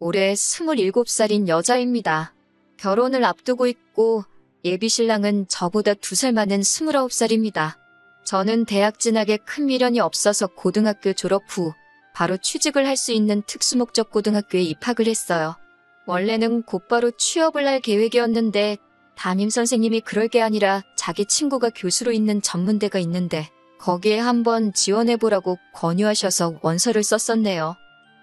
올해 27살인 여자입니다. 결혼을 앞두고 있고 예비신랑은 저보다 2살 많은 29살입니다. 저는 대학 진학에 큰 미련이 없어서 고등학교 졸업 후 바로 취직을 할 수 있는 특수목적 고등학교에 입학을 했어요. 원래는 곧바로 취업을 할 계획이었는데 담임선생님이 그럴 게 아니라 자기 친구가 교수로 있는 전문대가 있는데 거기에 한번 지원해보라고 권유하셔서 원서를 썼었네요.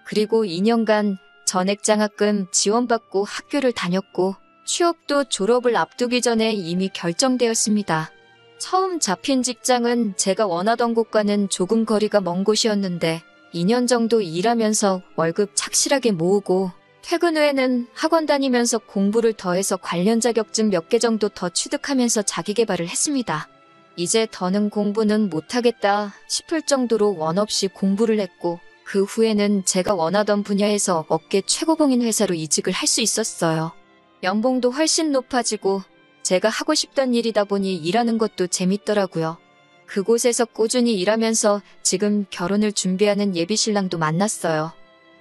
그리고 2년간 전액장학금 지원받고 학교를 다녔고 취업도 졸업을 앞두기 전에 이미 결정되었습니다. 처음 잡힌 직장은 제가 원하던 곳과는 조금 거리가 먼 곳이었는데 2년 정도 일하면서 월급 착실하게 모으고 퇴근 후에는 학원 다니면서 공부를 더해서 관련 자격증 몇 개 정도 더 취득하면서 자기계발을 했습니다. 이제 더는 공부는 못하겠다 싶을 정도로 원 없이 공부를 했고 그 후에는 제가 원하던 분야에서 업계 최고봉인 회사로 이직을 할 수 있었어요. 연봉도 훨씬 높아지고 제가 하고 싶던 일이다 보니 일하는 것도 재밌더라고요. 그곳에서 꾸준히 일하면서 지금 결혼을 준비하는 예비신랑도 만났어요.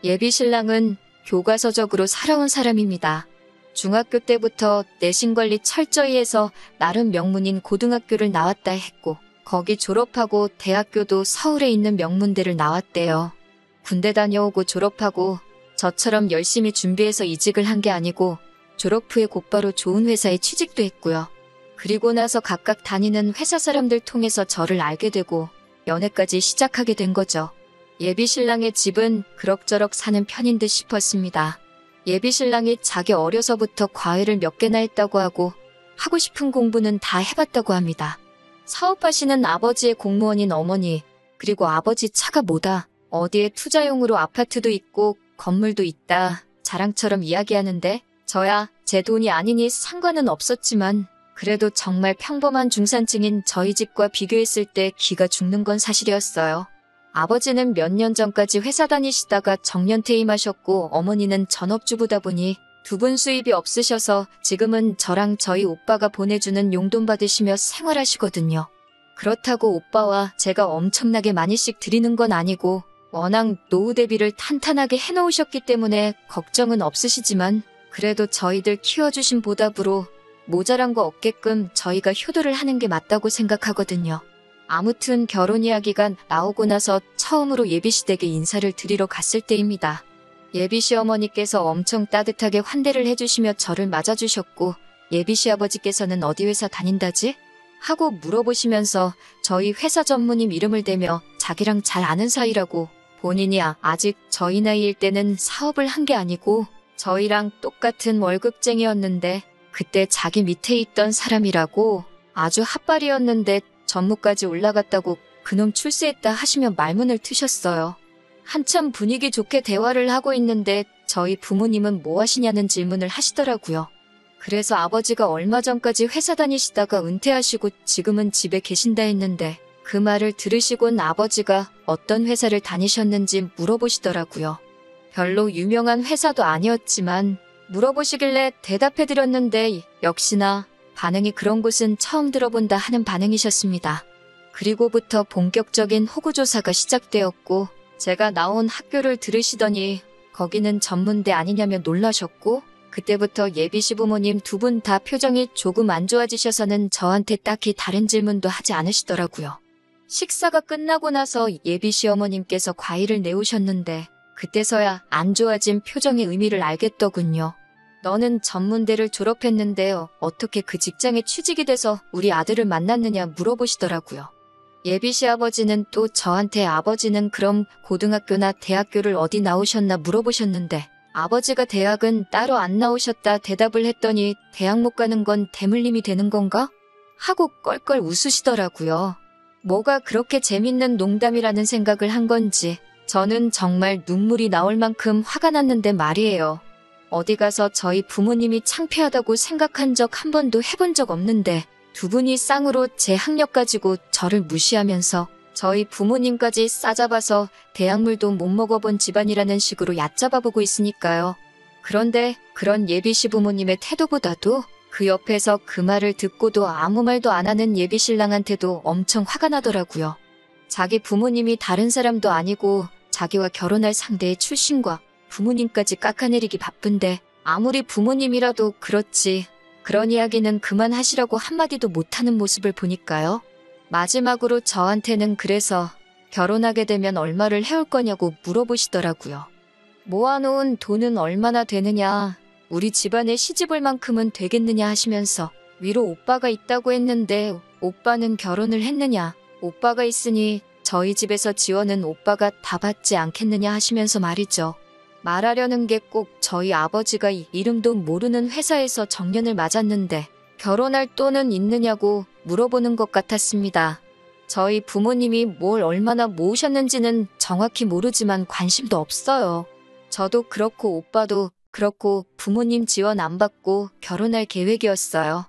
예비신랑은 교과서적으로 살아온 사람입니다. 중학교 때부터 내신관리 철저히 해서 나름 명문인 고등학교를 나왔다 했고 거기 졸업하고 대학교도 서울에 있는 명문대를 나왔대요. 군대 다녀오고 졸업하고 저처럼 열심히 준비해서 이직을 한 게 아니고 졸업 후에 곧바로 좋은 회사에 취직도 했고요. 그리고 나서 각각 다니는 회사 사람들 통해서 저를 알게 되고 연애까지 시작하게 된 거죠. 예비신랑의 집은 그럭저럭 사는 편인 듯 싶었습니다. 예비신랑이 자기 어려서부터 과외를 몇 개나 했다고 하고 하고 싶은 공부는 다 해봤다고 합니다. 사업하시는 아버지의 공무원인 어머니, 그리고 아버지 차가 뭐다, 어디에 투자용으로 아파트도 있고 건물도 있다 자랑처럼 이야기하는데 저야 제 돈이 아니니 상관은 없었지만 그래도 정말 평범한 중산층인 저희 집과 비교했을 때 기가 죽는 건 사실이었어요. 아버지는 몇 년 전까지 회사 다니시다가 정년퇴임하셨고 어머니는 전업주부다 보니 두 분 수입이 없으셔서 지금은 저랑 저희 오빠가 보내주는 용돈 받으시며 생활하시거든요. 그렇다고 오빠와 제가 엄청나게 많이씩 드리는 건 아니고 워낙 노후 대비를 탄탄하게 해놓으셨기 때문에 걱정은 없으시지만 그래도 저희들 키워주신 보답으로 모자란 거 없게끔 저희가 효도를 하는 게 맞다고 생각하거든요. 아무튼 결혼 이야기가 나오고 나서 처음으로 예비시댁에 인사를 드리러 갔을 때입니다. 예비시어머니께서 엄청 따뜻하게 환대를 해주시며 저를 맞아주셨고 예비시아버지께서는 어디 회사 다닌다지? 하고 물어보시면서 저희 회사 전무님 이름을 대며 자기랑 잘 아는 사이라고 본인이 아직 저희 나이일 때는 사업을 한 게 아니고 저희랑 똑같은 월급쟁이였는데 그때 자기 밑에 있던 사람이라고 아주 핫발이었는데 전무까지 올라갔다고 그놈 출세했다 하시며 말문을 트셨어요. 한참 분위기 좋게 대화를 하고 있는데 저희 부모님은 뭐 하시냐는 질문을 하시더라고요. 그래서 아버지가 얼마 전까지 회사 다니시다가 은퇴하시고 지금은 집에 계신다 했는데 그 말을 들으시곤 아버지가 어떤 회사를 다니셨는지 물어보시더라고요. 별로 유명한 회사도 아니었지만 물어보시길래 대답해드렸는데 역시나 반응이 그런 곳은 처음 들어본다 하는 반응이셨습니다. 그리고부터 본격적인 호구조사가 시작되었고 제가 나온 학교를 들으시더니 거기는 전문대 아니냐며 놀라셨고 그때부터 예비시 부모님 두 분 다 표정이 조금 안 좋아지셔서는 저한테 딱히 다른 질문도 하지 않으시더라고요. 식사가 끝나고 나서 예비시 어머님께서 과일을 내오셨는데 그때서야 안 좋아진 표정의 의미를 알겠더군요. 너는 전문대를 졸업했는데 어떻게 그 직장에 취직이 돼서 우리 아들을 만났느냐 물어보시더라고요. 예비시 아버지는 또 저한테 아버지는 그럼 고등학교나 대학교를 어디 나오셨나 물어보셨는데 아버지가 대학은 따로 안 나오셨다 대답을 했더니 대학 못 가는 건 대물림이 되는 건가? 하고 껄껄 웃으시더라고요. 뭐가 그렇게 재밌는 농담이라는 생각을 한 건지 저는 정말 눈물이 나올 만큼 화가 났는데 말이에요. 어디 가서 저희 부모님이 창피하다고 생각한 적 한 번도 해본 적 없는데 두 분이 쌍으로 제 학력 가지고 저를 무시하면서 저희 부모님까지 싸잡아서 대학물도 못 먹어본 집안이라는 식으로 얕잡아보고 있으니까요. 그런데 그런 예비시 부모님의 태도보다도 그 옆에서 그 말을 듣고도 아무 말도 안 하는 예비신랑한테도 엄청 화가 나더라고요. 자기 부모님이 다른 사람도 아니고 자기와 결혼할 상대의 출신과 부모님까지 깎아내리기 바쁜데 아무리 부모님이라도 그렇지 그런 이야기는 그만하시라고 한마디도 못하는 모습을 보니까요. 마지막으로 저한테는 그래서 결혼하게 되면 얼마를 해올 거냐고 물어보시더라고요. 모아놓은 돈은 얼마나 되느냐, 우리 집안에 시집올 만큼은 되겠느냐 하시면서 위로 오빠가 있다고 했는데 오빠는 결혼을 했느냐, 오빠가 있으니 저희 집에서 지원은 오빠가 다 받지 않겠느냐 하시면서 말이죠. 말하려는 게 꼭 저희 아버지가 이름도 모르는 회사에서 정년을 맞았는데 결혼할 돈은 있느냐고 물어보는 것 같았습니다. 저희 부모님이 뭘 얼마나 모으셨는지는 정확히 모르지만 관심도 없어요. 저도 그렇고 오빠도 그렇고 부모님 지원 안 받고 결혼할 계획이었어요.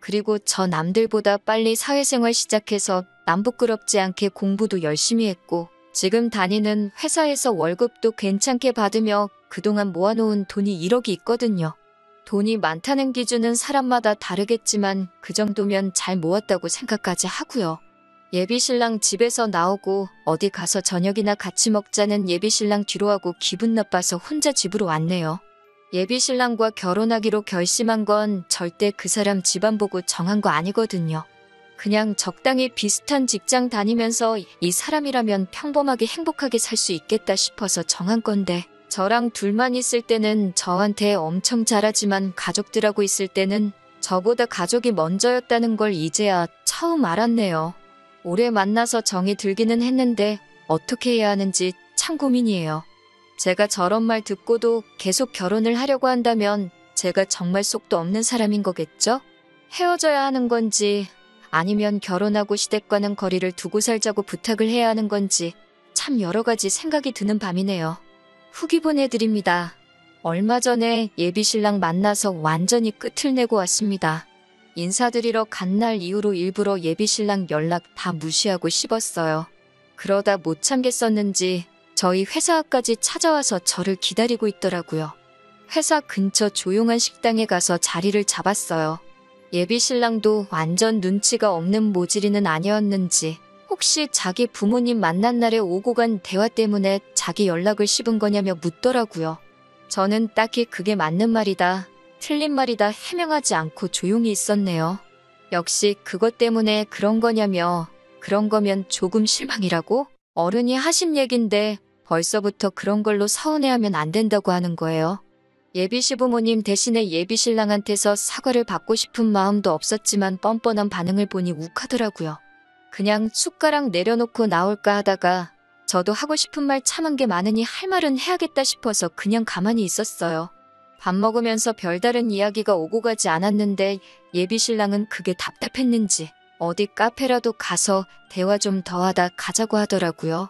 그리고 저 남들보다 빨리 사회생활 시작해서 남 부끄럽지 않게 공부도 열심히 했고 지금 다니는 회사에서 월급도 괜찮게 받으며 그동안 모아놓은 돈이 1억이 있거든요. 돈이 많다는 기준은 사람마다 다르겠지만 그 정도면 잘 모았다고 생각까지 하고요. 예비신랑 집에서 나오고 어디 가서 저녁이나 같이 먹자는 예비신랑 뒤로 하고 기분 나빠서 혼자 집으로 왔네요. 예비신랑과 결혼하기로 결심한 건 절대 그 사람 집안 보고 정한 거 아니거든요. 그냥 적당히 비슷한 직장 다니면서 이 사람이라면 평범하게 행복하게 살 수 있겠다 싶어서 정한 건데 저랑 둘만 있을 때는 저한테 엄청 잘하지만 가족들하고 있을 때는 저보다 가족이 먼저였다는 걸 이제야 처음 알았네요. 오래 만나서 정이 들기는 했는데 어떻게 해야 하는지 참 고민이에요. 제가 저런 말 듣고도 계속 결혼을 하려고 한다면 제가 정말 속도 없는 사람인 거겠죠? 헤어져야 하는 건지 아니면 결혼하고 시댁과는 거리를 두고 살자고 부탁을 해야 하는 건지 참 여러 가지 생각이 드는 밤이네요. 후기 보내드립니다. 얼마 전에 예비신랑 만나서 완전히 끝을 내고 왔습니다. 인사드리러 간 날 이후로 일부러 예비신랑 연락 다 무시하고 씹었어요. 그러다 못 참겠었는지 저희 회사까지 찾아와서 저를 기다리고 있더라고요. 회사 근처 조용한 식당에 가서 자리를 잡았어요. 예비신랑도 완전 눈치가 없는 모질이는 아니었는지 혹시 자기 부모님 만난 날에 오고 간 대화 때문에 자기 연락을 씹은 거냐며 묻더라고요. 저는 딱히 그게 맞는 말이다, 틀린 말이다 해명하지 않고 조용히 있었네요. 역시 그것 때문에 그런 거냐며 그런 거면 조금 실망이라고? 어른이 하신 얘긴데 벌써부터 그런 걸로 서운해하면 안 된다고 하는 거예요. 예비시부모님 대신에 예비신랑한테서 사과를 받고 싶은 마음도 없었지만 뻔뻔한 반응을 보니 욱하더라고요. 그냥 숟가락 내려놓고 나올까 하다가 저도 하고 싶은 말 참은 게 많으니 할 말은 해야겠다 싶어서 그냥 가만히 있었어요. 밥 먹으면서 별다른 이야기가 오고 가지 않았는데 예비신랑은 그게 답답했는지 어디 카페라도 가서 대화 좀 더 하다 가자고 하더라고요.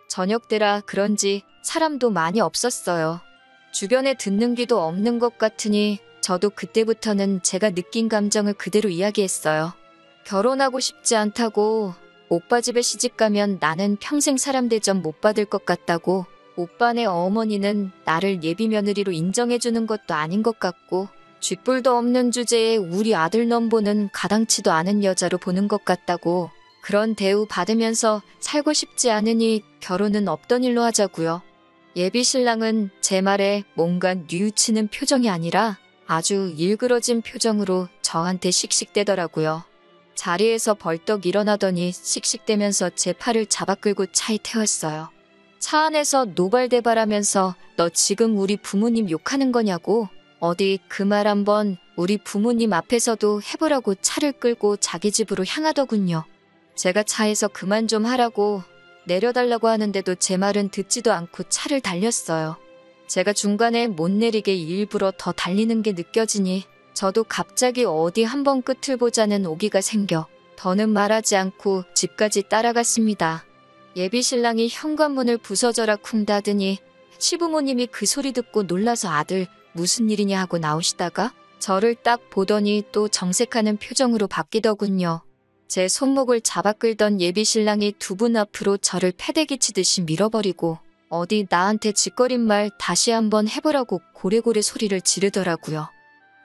저녁 때라 그런지 사람도 많이 없었어요. 주변에 듣는 귀도 없는 것 같으니 저도 그때부터는 제가 느낀 감정을 그대로 이야기했어요. 결혼하고 싶지 않다고, 오빠 집에 시집가면 나는 평생 사람 대접 못 받을 것 같다고, 오빠네 어머니는 나를 예비며느리로 인정해주는 것도 아닌 것 같고, 쥐뿔도 없는 주제에 우리 아들 넘보는 가당치도 않은 여자로 보는 것 같다고, 그런 대우 받으면서 살고 싶지 않으니 결혼은 없던 일로 하자고요. 예비신랑은 제 말에 뭔가 뉘우치는 표정이 아니라 아주 일그러진 표정으로 저한테 씩씩대더라고요. 자리에서 벌떡 일어나더니 씩씩대면서 제 팔을 잡아 끌고 차에 태웠어요. 차 안에서 노발대발하면서 너 지금 우리 부모님 욕하는 거냐고, 어디 그 말 한번 우리 부모님 앞에서도 해보라고 차를 끌고 자기 집으로 향하더군요. 제가 차에서 그만 좀 하라고 내려달라고 하는데도 제 말은 듣지도 않고 차를 달렸어요. 제가 중간에 못 내리게 일부러 더 달리는 게 느껴지니 저도 갑자기 어디 한번 끝을 보자는 오기가 생겨 더는 말하지 않고 집까지 따라갔습니다. 예비신랑이 현관문을 부서져라 쿵 닫으니 시부모님이 그 소리 듣고 놀라서 아들 무슨 일이냐 하고 나오시다가 저를 딱 보더니 또 정색하는 표정으로 바뀌더군요. 제 손목을 잡아 끌던 예비신랑이 두 분 앞으로 저를 패대기 치듯이 밀어버리고 어디 나한테 짓거린 말 다시 한번 해보라고 고래고래 소리를 지르더라고요.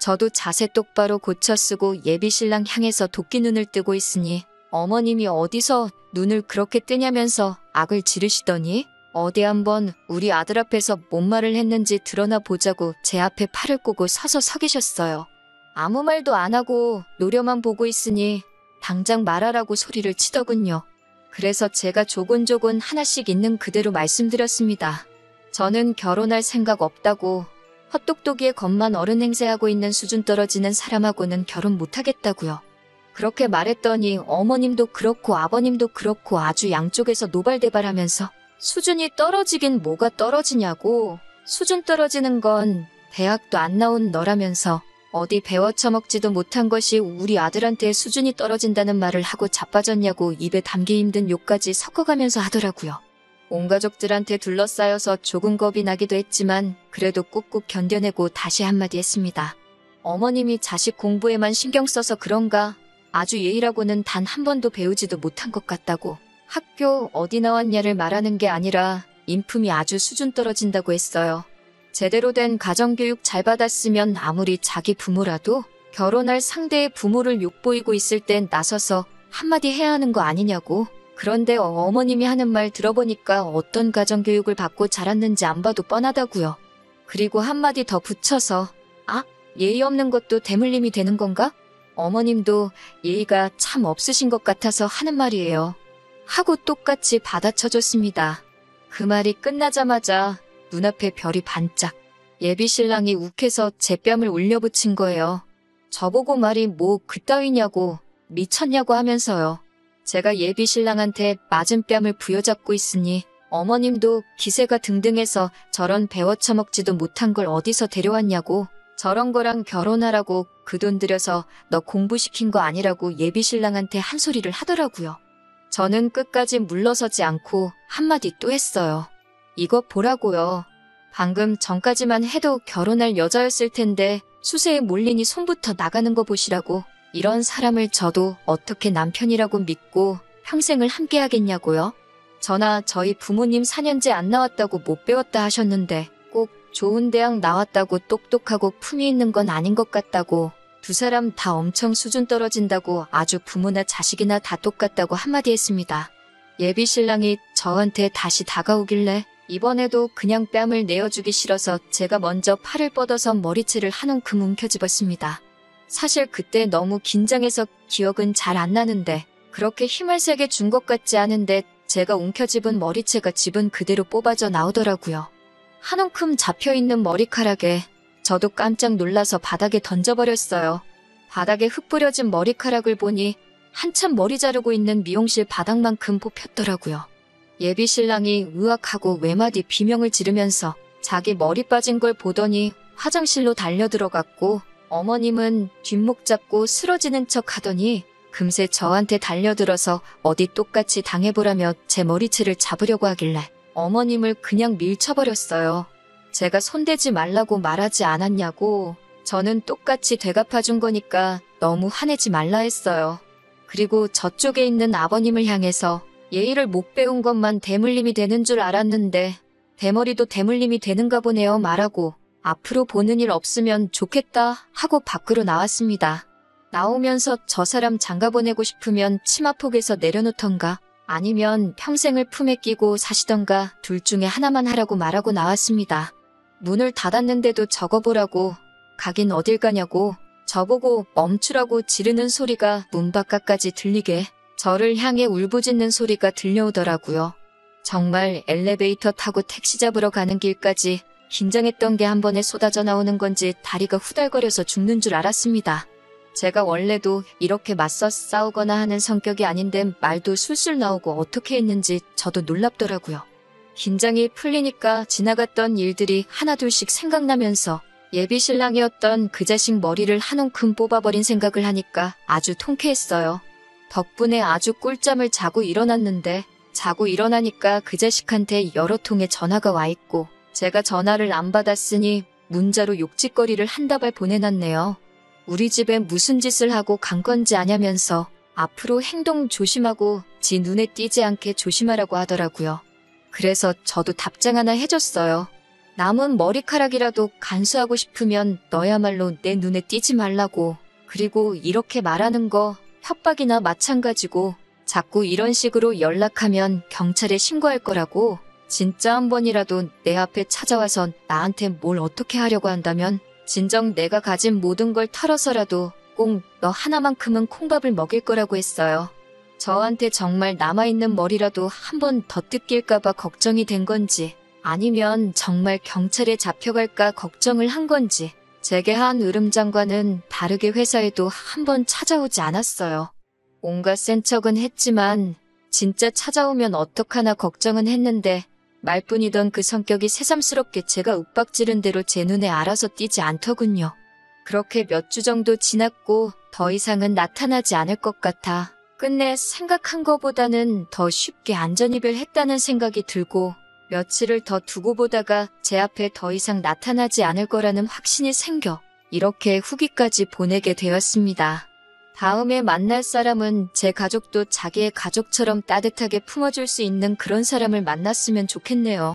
저도 자세 똑바로 고쳐 쓰고 예비신랑 향해서 도끼 눈을 뜨고 있으니 어머님이 어디서 눈을 그렇게 뜨냐면서 악을 지르시더니 어디 한번 우리 아들 앞에서 뭔 말을 했는지 드러나 보자고 제 앞에 팔을 꼬고 서서 서 계셨어요. 아무 말도 안 하고 노려만 보고 있으니 당장 말하라고 소리를 치더군요. 그래서 제가 조곤조곤 하나씩 있는 그대로 말씀드렸습니다. 저는 결혼할 생각 없다고, 헛똑똑이의 겉만 어른 행세하고 있는 수준 떨어지는 사람하고는 결혼 못하겠다고요. 그렇게 말했더니 어머님도 그렇고 아버님도 그렇고 아주 양쪽에서 노발대발하면서 수준이 떨어지긴 뭐가 떨어지냐고, 수준 떨어지는 건 대학도 안 나온 너라면서 어디 배워 처먹지도 못한 것이 우리 아들한테 수준이 떨어진다는 말을 하고 자빠졌냐고 입에 담기 힘든 욕까지 섞어가면서 하더라고요. 온 가족들한테 둘러싸여서 조금 겁이 나기도 했지만 그래도 꾹꾹 견뎌내고 다시 한마디 했습니다. 어머님이 자식 공부에만 신경 써서 그런가 아주 예의라고는 단 한 번도 배우지도 못한 것 같다고. 학교 어디 나왔냐를 말하는 게 아니라 인품이 아주 수준 떨어진다고 했어요. 제대로 된 가정교육 잘 받았으면 아무리 자기 부모라도 결혼할 상대의 부모를 욕보이고 있을 땐 나서서 한마디 해야 하는 거 아니냐고. 그런데 어머님이 하는 말 들어보니까 어떤 가정교육을 받고 자랐는지 안 봐도 뻔하다고요. 그리고 한마디 더 붙여서 아, 예의 없는 것도 대물림이 되는 건가? 어머님도 예의가 참 없으신 것 같아서 하는 말이에요. 하고 똑같이 받아쳐줬습니다. 그 말이 끝나자마자 눈앞에 별이 반짝. 예비신랑이 욱해서 제 뺨을 울려붙인 거예요. 저보고 말이 뭐 그따위냐고 미쳤냐고 하면서요. 제가 예비신랑한테 맞은 뺨을 부여잡고 있으니 어머님도 기세가 등등해서 저런 배워쳐먹지도 못한 걸 어디서 데려왔냐고, 저런 거랑 결혼하라고 그 돈 들여서 너 공부시킨 거 아니라고 예비신랑한테 한 소리를 하더라고요. 저는 끝까지 물러서지 않고 한마디 또 했어요. 이거 보라고요. 방금 전까지만 해도 결혼할 여자였을 텐데 수세에 몰리니 손부터 나가는 거 보시라고. 이런 사람을 저도 어떻게 남편이라고 믿고 평생을 함께 하겠냐고요. 저나 저희 부모님 4년제 안 나왔다고 못 배웠다 하셨는데 꼭 좋은 대학 나왔다고 똑똑하고 품위 있는 건 아닌 것 같다고, 두 사람 다 엄청 수준 떨어진다고 아주 부모나 자식이나 다 똑같다고 한마디 했습니다. 예비신랑이 저한테 다시 다가오길래 이번에도 그냥 뺨을 내어주기 싫어서 제가 먼저 팔을 뻗어서 머리채를 한 움큼 움켜집었습니다. 사실 그때 너무 긴장해서 기억은 잘 안 나는데 그렇게 힘을 세게 준 것 같지 않은데 제가 움켜집은 머리채가 집은 그대로 뽑아져 나오더라고요. 한 움큼 잡혀있는 머리카락에 저도 깜짝 놀라서 바닥에 던져버렸어요. 바닥에 흙 뿌려진 머리카락을 보니 한참 머리 자르고 있는 미용실 바닥만큼 뽑혔더라고요. 예비신랑이 으악하고 외마디 비명을 지르면서 자기 머리 빠진 걸 보더니 화장실로 달려들어갔고, 어머님은 뒷목 잡고 쓰러지는 척 하더니 금세 저한테 달려들어서 어디 똑같이 당해보라며 제 머리채를 잡으려고 하길래 어머님을 그냥 밀쳐버렸어요. 제가 손대지 말라고 말하지 않았냐고. 저는 똑같이 되갚아준 거니까 너무 화내지 말라 했어요. 그리고 저쪽에 있는 아버님을 향해서 예의를 못 배운 것만 대물림이 되는 줄 알았는데 대머리도 대물림이 되는가 보네요 말하고 앞으로 보는 일 없으면 좋겠다 하고 밖으로 나왔습니다. 나오면서 저 사람 장가보내고 싶으면 치마폭에서 내려놓던가 아니면 평생을 품에 끼고 사시던가 둘 중에 하나만 하라고 말하고 나왔습니다. 문을 닫았는데도 적어보라고, 가긴 어딜 가냐고, 저보고 멈추라고 지르는 소리가 문 바깥까지 들리게 저를 향해 울부짖는 소리가 들려오더라고요. 정말 엘리베이터 타고 택시 잡으러 가는 길까지 긴장했던 게 한 번에 쏟아져 나오는 건지 다리가 후달거려서 죽는 줄 알았습니다. 제가 원래도 이렇게 맞서 싸우거나 하는 성격이 아닌데 말도 술술 나오고 어떻게 했는지 저도 놀랍더라고요. 긴장이 풀리니까 지나갔던 일들이 하나둘씩 생각나면서 예비신랑이었던 그 자식 머리를 한 움큼 뽑아버린 생각을 하니까 아주 통쾌했어요. 덕분에 아주 꿀잠을 자고 일어났는데 자고 일어나니까 그 자식한테 여러 통의 전화가 와 있고 제가 전화를 안 받았으니 문자로 욕짓거리를 한 다발 보내놨네요. 우리 집에 무슨 짓을 하고 간 건지 아냐면서 앞으로 행동 조심하고 지 눈에 띄지 않게 조심하라고 하더라고요. 그래서 저도 답장 하나 해줬어요. 남은 머리카락이라도 간수하고 싶으면 너야말로 내 눈에 띄지 말라고. 그리고 이렇게 말하는 거 협박이나 마찬가지고 자꾸 이런 식으로 연락하면 경찰에 신고할 거라고. 진짜 한 번이라도 내 앞에 찾아와서 나한테 뭘 어떻게 하려고 한다면 진정 내가 가진 모든 걸 털어서라도 꼭 너 하나만큼은 콩밥을 먹일 거라고 했어요. 저한테 정말 남아있는 머리라도 한 번 더 뜯길까봐 걱정이 된 건지 아니면 정말 경찰에 잡혀갈까 걱정을 한 건지 제게 한 으름장관은 다르게 회사에도 한 번 찾아오지 않았어요. 온갖 센 척은 했지만 진짜 찾아오면 어떡하나 걱정은 했는데 말뿐이던 그 성격이 새삼스럽게 제가 윽박지른 대로 제 눈에 알아서 띄지 않더군요. 그렇게 몇 주 정도 지났고 더 이상은 나타나지 않을 것 같아 끝내 생각한 것보다는 더 쉽게 안전이별했다는 생각이 들고 며칠을 더 두고 보다가 제 앞에 더 이상 나타나지 않을 거라는 확신이 생겨 이렇게 후기까지 보내게 되었습니다. 다음에 만날 사람은 제 가족도 자기의 가족처럼 따뜻하게 품어줄 수 있는 그런 사람을 만났으면 좋겠네요.